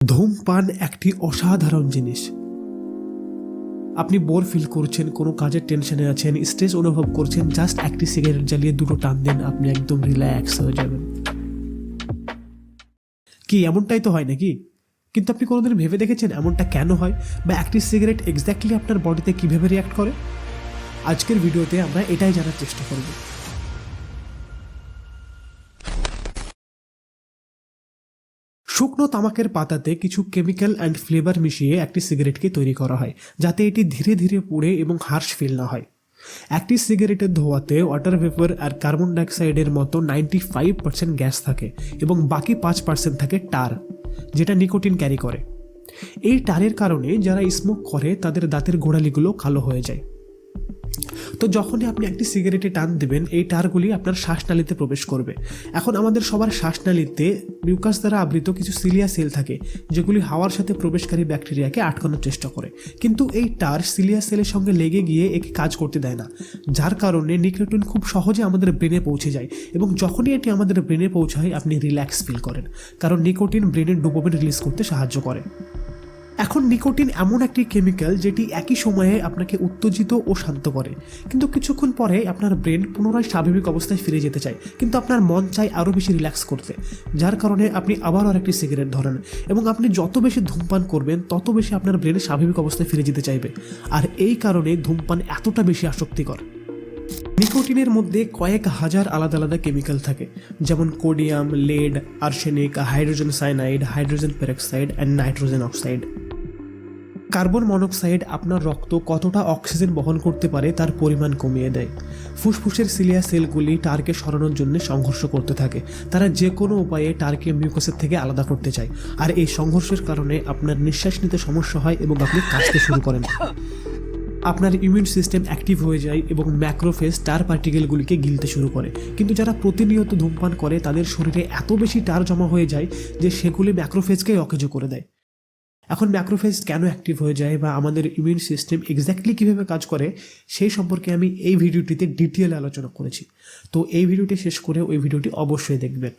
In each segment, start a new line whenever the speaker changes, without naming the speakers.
ধূমপান একটি অসাধারণ জিনিস। আপনি বোর ফিল করছেন, কোনো কাজের টেনশনে আছেন, স্ট্রেস অনুভব করছেন, জাস্ট একটি সিগারেট জ্বালিয়ে দুটো টান দেন, আপনি একদম রিল্যাক্স হয়ে যাবেন। কি এমনটাই তো হয় নাকি? কিন্তু আপনি কোনোদিন ভেবে দেখেছেন এমনটা কেন হয়, বা একটি সিগারেট এক্স্যাক্টলি আপনার বডিতে কীভাবে রিয়াক্ট করে? আজকের ভিডিওতে আমরা এটাই জানার চেষ্টা করব। শুকনো তামাকের পাতাতে কিছু কেমিক্যাল অ্যান্ড ফ্লেভার মিশিয়ে একটি সিগারেটকে তৈরি করা হয়, যাতে এটি ধীরে ধীরে পুড়ে এবং হার্শ ফিল না হয়। একটি সিগারেটের ধোঁয়াতে ওয়াটার ভেপার আর কার্বন ডাইঅক্সাইডের মতো 95% গ্যাস থাকে এবং বাকি 5% থাকে টার, যেটা নিকোটিন ক্যারি করে। এই টারের কারণে যারা স্মোক করে তাদের দাঁতের গোড়ালিগুলো কালো হয়ে যায়। তো যখনই আপনি একটি সিগারেটে টান দেবেন, এই টারগুলি আপনার শ্বাসনালীতে প্রবেশ করবে। এখন আমাদের সবার শ্বাসনালীতে মিউকাস দ্বারা আবৃত কিছু সিলিয়া সেল থাকে, যেগুলি হাওয়ার সাথে প্রবেশকারী ব্যাকটেরিয়াকে আটকানোর চেষ্টা করে। কিন্তু এই টার সিলিয়া সেলের সঙ্গে লেগে গিয়ে একে কাজ করতে দেয় না, যার কারণে নিকোটিন খুব সহজে আমাদের ব্রেনে পৌঁছে যায়। এবং যখনই এটি আমাদের ব্রেনে পৌঁছায়, আপনি রিল্যাক্স ফিল করেন, কারণ নিকোটিন ব্রেনের ডোপামিন রিলিজ করতে সাহায্য করে। এখন নিকোটিন এমন একটি কেমিক্যাল যেটি একই সময়ে আপনাকে উত্তেজিত ও শান্ত করে, কিন্তু কিছুক্ষণ পরে আপনার ব্রেন পুনরায় স্বাভাবিক অবস্থায় ফিরে যেতে চায়, কিন্তু আপনার মন চায় আরও বেশি রিল্যাক্স করতে, যার কারণে আপনি আবার আরেকটি সিগারেট ধরেন। এবং আপনি যত বেশি ধূমপান করবেন, তত বেশি আপনার ব্রেন স্বাভাবিক অবস্থায় ফিরে যেতে চাইবে। আর এই কারণে ধূমপান এতটা বেশি আসক্তিকর। নিকোটিনের মধ্যে কয়েক হাজার আলাদা আলাদা কেমিক্যাল থাকে, যেমন cadmium, lead, arsenic, hydrogen cyanide, hydrogen peroxide and nitrogen oxide. Carbon monoxide আপনার রক্ত কতটা অক্সিজেন বহন করতে পারে তার পরিমাণ কমিয়ে দেয়। ফুসফুসের সিলিয়া সেলগুলি টারকে সরানোর জন্য সংঘর্ষ করতে থাকে। তারা যে কোনো উপায়ে টারকে মিউকাসের থেকে আলাদা করতে চায়, আর এই সংঘর্ষের কারণে আপনার নিঃশ্বাস নিতে সমস্যা হয় এবং আপনি কাশতে শুরু করেন। আপনার ইমিউন সিস্টেম অ্যাক্টিভ হয়ে যায় এবং ম্যাক্রোফেজ টার পার্টিকেলগুলিকে গিলতে শুরু করে। কিন্তু যারা প্রতিনিয়ত ধূমপান করে, তাদের শরীরে এত বেশি টার জমা হয়ে যায় যে সেগুলি ম্যাক্রোফেজকে অকেজো করে দেয়। এখন ম্যাক্রোফেজ কেন অ্যাক্টিভ হয়ে যায়, বা আমাদের ইমিউন সিস্টেম এক্স্যাক্টলি কীভাবে কাজ করে, সেই সম্পর্কে আমি এই ভিডিওটিতে ডিটেইলে আলোচনা করেছি। তো এই ভিডিওটি শেষ করে ওই ভিডিওটি অবশ্যই দেখবেন।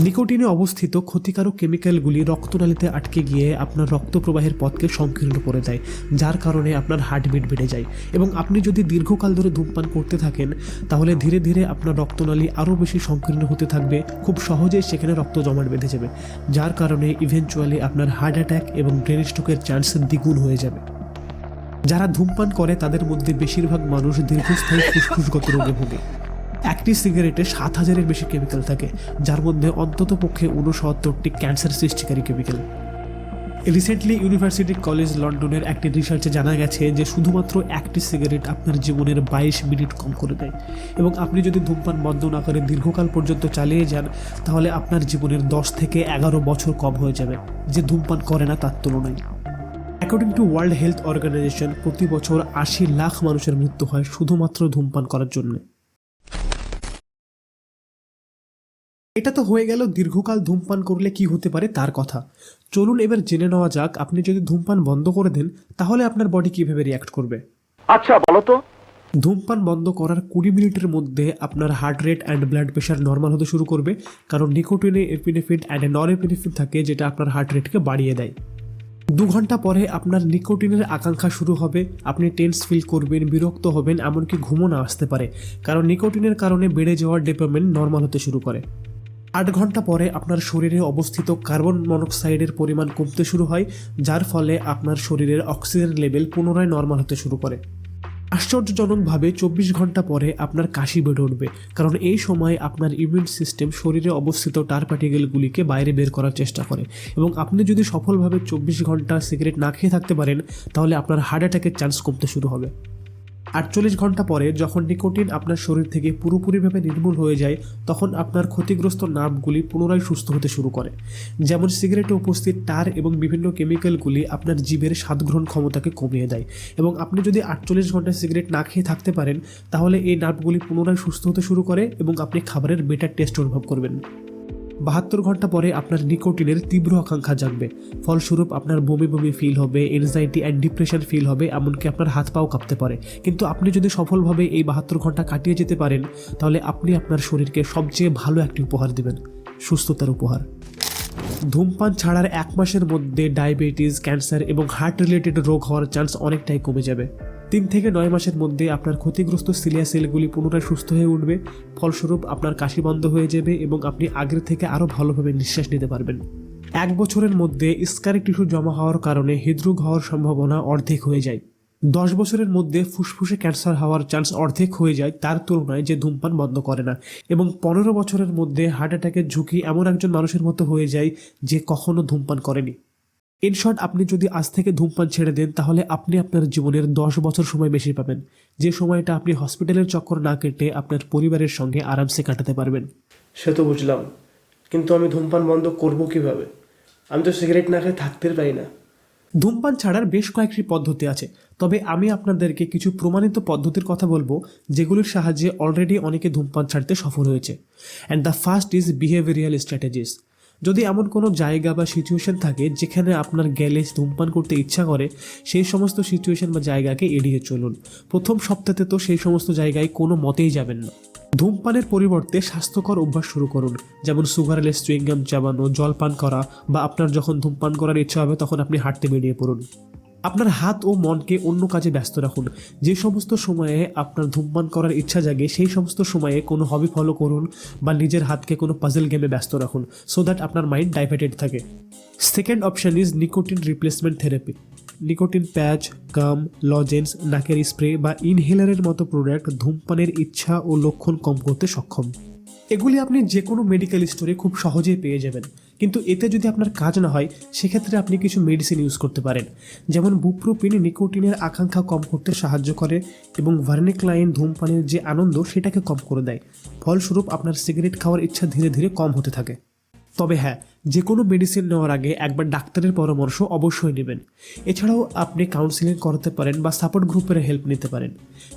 নিকোটিনে অবস্থিত ক্ষতিকারক কেমিক্যালগুলি রক্তনালীতে আটকে গিয়ে আপনার রক্ত প্রবাহের পথকে সংকীর্ণ করে দেয়, যার কারণে আপনার হার্টবিট বেড়ে যায়। এবং আপনি যদি দীর্ঘকাল ধরে ধূমপান করতে থাকেন, তাহলে ধীরে ধীরে আপনার রক্তনালী আরও বেশি সংকীর্ণ হতে থাকবে, খুব সহজেই সেখানে রক্ত জমাট বেঁধে যাবে, যার কারণে ইভেনচুয়ালি আপনার হার্ট অ্যাটাক এবং ব্রেন স্ট্রোকের চান্স দ্বিগুণ হয়ে যাবে। যারা ধূমপান করে তাদের মধ্যে বেশিরভাগ মানুষ দীর্ঘস্থায়ী ফুসফুসগত রোগে ভোগে। একটি সিগারেটে 7,000-এর বেশি কেমিক্যাল থাকে, যার মধ্যে অন্তত পক্ষে 69টি ক্যান্সার সৃষ্টিকারী কেমিক্যাল। রিসেন্টলি ইউনিভার্সিটি কলেজ লন্ডনের একটি রিসার্চে জানা গেছে যে শুধুমাত্র একটি সিগারেট আপনার জীবনের 22 মিনিট কম করে দেয়। এবং আপনি যদি ধূমপান বন্ধ না করে দীর্ঘকাল পর্যন্ত চালিয়ে যান, তাহলে আপনার জীবনের 10 থেকে 11 বছর কম হয়ে যাবে, যে ধূমপান করে না তার তুলনায়। According to World Health Organization, প্রতি বছর 80 লাখ মানুষের মৃত্যু হয় শুধুমাত্র ধূমপান করার জন্য। এটা তো হয়ে গেল দীর্ঘকাল ধূমপান করলে কি হতে পারে তার কথা। চলুন এবার জেনে নেওয়া যাক, আপনি যদি ধূমপান বন্ধ করে দেন, তাহলে আপনার বডি কিভাবে রিয়াক্ট করবে।
আচ্ছা বলো তো।
ধূমপান বন্ধ করার 20 মিনিটের মধ্যে আপনার heart rate and blood pressure normal হতে শুরু করবে, কারণ নিকোটিনে এপিনেফ্রিন অ্যান্ড নরএপিনেফ্রিন থাকে, যেটা আপনার হার্ট রেটকে বাড়িয়ে দেয়। 2 ঘন্টা পরে আপনার নিকোটিনের আকাঙ্ক্ষা শুরু হবে, আপনি টেন্স ফিল করবেন, বিরক্ত হবেন, এমনকি ঘুমও না আসতে পারে, কারণ নিকোটিনের কারণে বেড়ে যাওয়া ডোপামিন নর্মাল হতে শুরু করে। 8 ঘন্টা পরে আপনার শরীরে অবস্থিত কার্বন মনোক্সাইডের পরিমাণ কমতে শুরু হয়, যার ফলে আপনার শরীরের অক্সিজেন লেভেল পুনরায় নর্মাল হতে শুরু করে। আশ্চর্যজনকভাবে 24 ঘন্টা পরে আপনার কাশি বেড়ে উঠবে, কারণ এই সময় আপনার ইমিউন সিস্টেম শরীরে অবস্থিত টার পার্টিকেলগুলিকে বাইরে বের করার চেষ্টা করে। এবং আপনি যদি সফলভাবে 24 ঘন্টা সিগারেট না খেয়ে থাকতে পারেন, তাহলে আপনার হার্ট অ্যাটাকের চান্স কমতে শুরু হবে। 48 ঘন্টা পরে যখন নিকোটিন আপনার শরীর থেকে পুরোপুরিভাবে নির্মূল হয়ে যায়, তখন আপনার ক্ষতিগ্রস্ত নার্ভগুলি পুনরায় সুস্থ হতে শুরু করে। যেমন সিগারেটে উপস্থিত টার এবং বিভিন্ন কেমিক্যালগুলি আপনার জীবের স্বাদ গ্রহণ ক্ষমতাকে কমিয়ে দেয়। এবং আপনি যদি 48 ঘন্টা সিগারেট না খেয়ে থাকতে পারেন, তাহলে এই নার্ভগুলি পুনরায় সুস্থ হতে শুরু করে এবং আপনি খাবারের বেটার টেস্ট অনুভব করবেন। 72 ঘন্টা পরে আপনার নিকোটিনের তীব্র আকাঙ্ক্ষা জাগবে, ফলস্বরূপ আপনার বমি বমি ফিল হবে, এনজাইটি অ্যান্ড ডিপ্রেশন ফিল হবে, এমনকি আপনার হাত পাও কাঁপতে পারে। কিন্তু আপনি যদি সফলভাবে এই 72 ঘন্টা কাটিয়ে যেতে পারেন, তাহলে আপনি আপনার শরীরকে সবচেয়ে ভালো একটি উপহার দেবেন, সুস্থতার উপহার। ধূমপান ছাড়ার 1 মাসের মধ্যে ডায়াবেটিস, ক্যান্সার এবং হার্ট রিলেটেড রোগ হওয়ার চান্স অনেকটাই কমে যাবে। 3 থেকে 9 মাসের মধ্যে আপনার ক্ষতিগ্রস্ত সিলিয়া সেলগুলি পুনরায় সুস্থ হয়ে উঠবে। ফলস্বরূপ আপনার কাশি বন্ধ হয়ে যাবে এবং আপনি আগের থেকে আরও ভালোভাবে নিঃশ্বাস নিতে পারবেন। 1 বছরের মধ্যে স্কারিক টিস্যু জমা হওয়ার কারণে হৃদরোগ হওয়ার সম্ভাবনা অর্ধেক হয়ে যায়। 10 বছরের মধ্যে ফুসফুসে ক্যান্সার হওয়ার চান্স অর্ধেক হয়ে যায় তার তুলনায় যে ধূমপান বন্ধ করে না। এবং 15 বছরের মধ্যে হার্ট অ্যাটাকের ঝুঁকি এমন একজন মানুষের মতো হয়ে যায় যে কখনো ধূমপান করেনি। ইন শর্ট, আপনি যদি আজ থেকে ধূমপান ছেড়ে দেন তাহলে আপনি আপনার জীবনের 10 বছর সময় বেশি পাবেন, যে সময়টা আপনি হসপিটালের চক্কর না কেটে আপনার পরিবারের সঙ্গে আরামসে কাটাতে পারবেন।
সে তো বুঝলাম, কিন্তু আমি ধূমপান বন্ধ করব কিভাবে? আমি তো সিগারেট না খেয়ে থাকতে পারি না।
ধূমপান ছাড়ার বেশ কয়েকটি পদ্ধতি আছে, তবে আমি আপনাদেরকে কিছু প্রমাণিত পদ্ধতির কথা বলবো যেগুলির সাহায্যে অলরেডি অনেকে ধূমপান ছাড়তে সফল হয়েছে। And the first is behavioural strategies. যদি এমন কোনো জায়গা বা সিচুয়েশন থাকে যেখানে আপনার গেলে ধূমপান করতে ইচ্ছা করে, সেই সমস্ত সিচুয়েশন বা জায়গাকে এড়িয়ে চলুন। প্রথম সপ্তাহে তো সেই সমস্ত জায়গায় কোনো মতেই যাবেন না। ধূমপানের পরিবর্তে স্বাস্থ্যকর অভ্যাস শুরু করুন, যেমন সুগারলেস চুইংগাম চাবানো, জল পান করা, বা আপনার যখন ধূমপান করার ইচ্ছা হবে তখন আপনি হাঁটতে বেরিয়ে পড়ুন। আপনার হাত ও মনকে অন্য কাজে ব্যস্ত রাখুন। যে সমস্ত সময়ে আপনার ধূমপান করার ইচ্ছা জাগে সেই সমস্ত সময়ে কোনো হবি ফলো করুন বা নিজের হাতকে কোনো পাজল গেমে ব্যস্ত রাখুন, সো দ্যাট আপনার মাইন্ড ডাইভার্টেড থাকে। Second option is nicotine replacement therapy. Nicotine patch, gum, lozenge, নাকের স্প্রে বা ইনহেলারের মতো প্রোডাক্ট ধূমপানের ইচ্ছা ও লক্ষণ কম করতে সক্ষম। এগুলি আপনি যে কোনো মেডিকেল স্টোরে খুব সহজেই পেয়ে যাবেন, কিন্তু এতে যদি আপনার কাজ না হয় সেক্ষেত্রে আপনি কিছু মেডিসিন ইউজ করতে পারেন, যেমন বুপ্রোপিন নিকোটিনের আকাঙ্ক্ষা কম করতে সাহায্য করে এবং ভার্নিক্লাইন ধূমপানের যে আনন্দ সেটাকে কম করে দেয়। ফলস্বরূপ আপনার সিগারেট খাওয়ার ইচ্ছা ধীরে ধীরে কম হতে থাকে। তবে হ্যাঁ, যে কোনো মেডিসিন নেওয়ার আগে একবার ডাক্তারের পরামর্শ অবশ্যই নেবেন। এছাড়াও আপনি কাউন্সিলিং করাতে পারেন বা সাপোর্ট গ্রুপের হেল্প নিতে পারেন।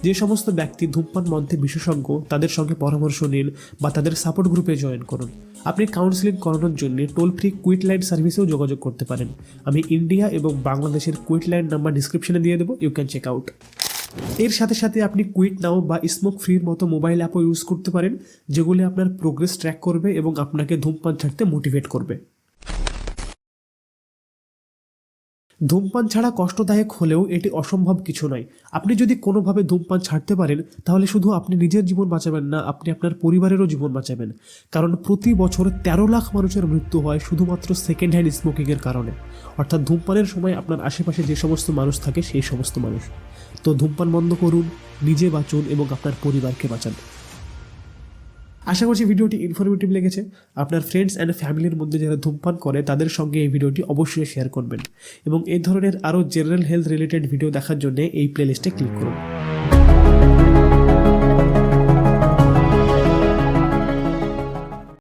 যে সমস্ত ব্যক্তি ধূমপান বন্ধে বিশেষজ্ঞ তাদের সঙ্গে পরামর্শ নিন বা তাদের সাপোর্ট গ্রুপে জয়েন করুন। আপনি কাউন্সিলিং করানোর জন্য টোল ফ্রি কুইট লাইন সার্ভিসেও যোগাযোগ করতে পারেন। আমি ইন্ডিয়া এবং বাংলাদেশের কুইট লাইন নাম্বার ডিসক্রিপশনে দিয়ে দেবো, ইউ ক্যান চেক আউট। এর সাথে সাথে আপনি কুইট নাও বা স্মোক ফ্রির মতো মোবাইল অ্যাপও ইউজ করতে পারেন, যেগুলি আপনার প্রোগ্রেস ট্র্যাক করবে এবং আপনাকে ধূমপান ছাড়তে মোটিভেট করবে। ধূমপান ছাড়া কষ্টদায়ক হলেও এটি অসম্ভব কিছু নয়। আপনি যদি কোনোভাবে ধূমপান ছাড়তে পারেন তাহলে শুধু আপনি নিজের জীবন বাঁচাবেন না, আপনি আপনার পরিবারেরও জীবন বাঁচাবেন। কারণ প্রতি বছর 13 লাখ মানুষের মৃত্যু হয় শুধুমাত্র সেকেন্ড হ্যান্ড স্মোকিংয়ের কারণে, অর্থাৎ ধূমপানের সময় আপনার আশেপাশে যে সমস্ত মানুষ থাকে সেই সমস্ত মানুষ। তো ধূমপান বন্ধ করুন, নিজে বাঁচুন এবং আপনার পরিবারকে বাঁচান। আশা করছি ভিডিওটি ইনফরমেটিভ লেগেছে। আপনার ফ্রেন্ডস অ্যান্ড ফ্যামিলির মধ্যে যারা ধূমপান করে তাদের সঙ্গে এই ভিডিওটি অবশ্যই শেয়ার করবেন এবং এই ধরনের আরও জেনারেল হেলথ রিলেটেড ভিডিও দেখার জন্য এই প্লেলিস্টে ক্লিক করুন।